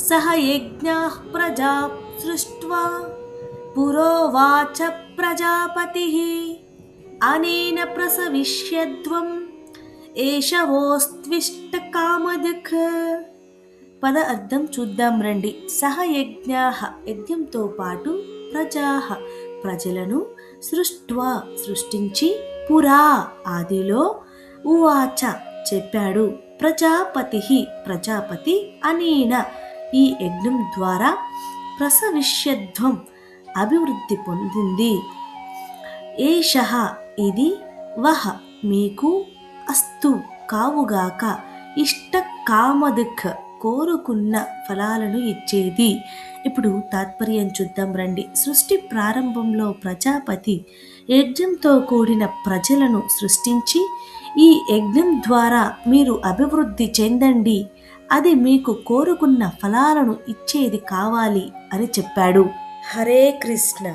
సహ యజ్ఞః ప్రజా సృష్ట్వా పురోవాచ ప్రజాపతిః అనేన ప్రసవిష్యద్వం ఏషవోస్త్విష్ట కామధుక్. పద అర్థం చూద్దాం రండి. సహ యజ్ఞాః యజ్ఞంతో పాటు ప్రజాః ప్రజలను సృష్ట్వా సృష్టించి పురా ఆదిలో ఉవాచ చెప్పాడు ప్రజాపతి ప్రజాపతి అనేన ఈ యజ్ఞం ద్వారా ప్రసవిష్యధ్వం అభివృద్ధి పొందింది. ఏషః ఇది వహ మీకు అస్తు కావుగాక ఇష్ట కామదుఃఖ కోరుకున్న ఫలాలను ఇచ్చేది. ఇప్పుడు తాత్పర్యం చూద్దాం రండి. సృష్టి ప్రారంభంలో ప్రజాపతి యజ్ఞంతో కూడిన ప్రజలను సృష్టించి ఈ యజ్ఞం ద్వారా మీరు అభివృద్ధి చెందండి, అది మీకు కోరుకున్న ఫలాలను ఇచ్చేది కావాలి అని చెప్పాడు. హరే కృష్ణ.